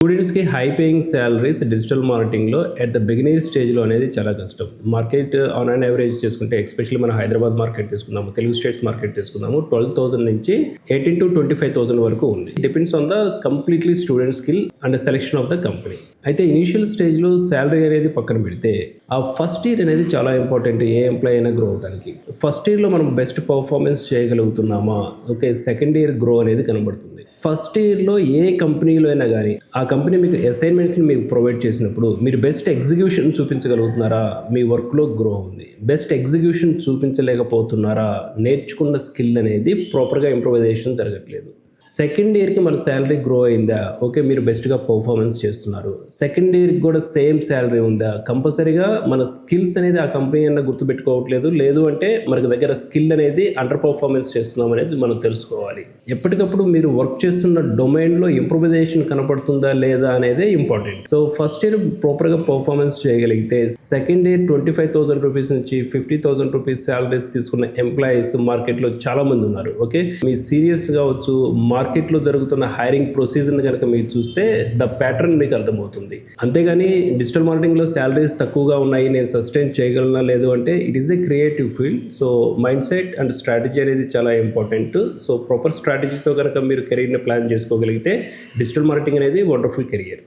స్టూడెంట్స్‌కి high paying salaries digital మార్కెటింగ్‌లో at the beginning స్టేజ్‌లో అనేది చాలా కష్టం. మార్కెట్ ఆన్ యాన్ యావరేజ్ చేసుకుంటే ఎస్పెషల్లీ మన హైదరాబాద్ మార్కెట్ తీసుకుందాము, తెలుగు స్టేట్స్ మార్కెట్ తీసుకుందాము 12,000 నుంచి 18,000-25,000 వరకు ఉంది. Depends on the completely student skill and selection of the company. అయితే ఇనీషియల్ స్టేజ్‌లో సాలరీ అనేది పక్కన పెడితే ఆ ఫస్ట్ ఇయర్ అనేది చాలా ఇంపార్టెంట్ ఏ ఎంప్లాయీ అయినా గ్రో అవ్వడానికి. ఫస్ట్ ఇయర్‌లో మనం బెస్ట్ పర్ఫార్మెన్స్ చేయగలుగుతున్నామా? ఓకే. సెకండ్ ఇయర్ గ్రో అనేది కనబడుతుంది. ఫస్ట్ ఇయర్‌లో ఏ కంపెనీలో అయినా గానీ, ఆ కంపెనీ మీకు అసైన్‌మెంట్స్‌ని మీకు ప్రొవైడ్ చేసినప్పుడు, మీరు బెస్ట్ ఎగ్జిక్యూషన్ చూపించగలుగుతున్నారా? మీ వర్క్‌లో గ్రో ఉంది. బెస్ట్ ఎగ్జిక్యూషన్ చూపించలేకపోతున్నారా? నేర్చుకున్న స్కిల్ అనేది ప్రాపర్‌గా ఇంప్రూవైజేషన్ జరగట్లేదు. సెకండ్ ఇయర్‌కి మన సాలరీ గ్రో అయిందా? ఓకే. మీరు బెస్ట్‌గా పర్ఫార్మెన్స్ చేస్తున్నారు. సెకండ్ ఇయర్‌కి కూడా సేమ్ సాలరీ ఉందా? కంపల్సరీగా మన స్కిల్స్ అనేది ఆ కంపెనీ అన్న గుర్తుపెట్టుకోవట్లేదు. లేదు అంటే మనకి దగ్గర స్కిల్ అనేది అండర్ పర్ఫార్మెన్స్ చేస్తున్నాం అనేది మనం తెలుసుకోవాలి. ఎప్పటికప్పుడు మీరు వర్క్ చేస్తున్న డొమైన్‌లో ఇంప్రూవైజేషన్ కనపడుతుందా లేదా అనేదే ఇంపార్టెంట్. సో ఫస్ట్ ఇయర్ ప్రాపర్‌గా పర్ఫార్మెన్స్ చేయగలిగితే సెకండ్ ఇయర్ ₹25,000 నుంచి ₹50,000 సాలరీస్ తీసుకున్న ఎంప్లాయీస్ మార్కెట్‌లో చాలా మంది ఉన్నారు. ఓకే. మీ సీరియస్ కావచ్చు, మార్కెట్లో జరుగుతున్న హైరింగ్ ప్రొసీజర్ని కనుక మీరు చూస్తే ద ప్యాటర్న్ మీకు అర్థమవుతుంది. అంతేగాని డిజిటల్ మార్కెటింగ్లో శాలరీస్ తక్కువగా ఉన్నాయి, నేను సస్టైన్ చేయగలనా లేదు అంటే it is a creative field. So mind set and strategy అనేది చాలా ఇంపార్టెంట్. సో ప్రాపర్ స్ట్రాటజీతో కనుక మీరు కెరీర్ని ప్లాన్ చేసుకోగలిగితే డిజిటల్ మార్కెటింగ్ అనేది వండర్ఫుల్ కెరియర్.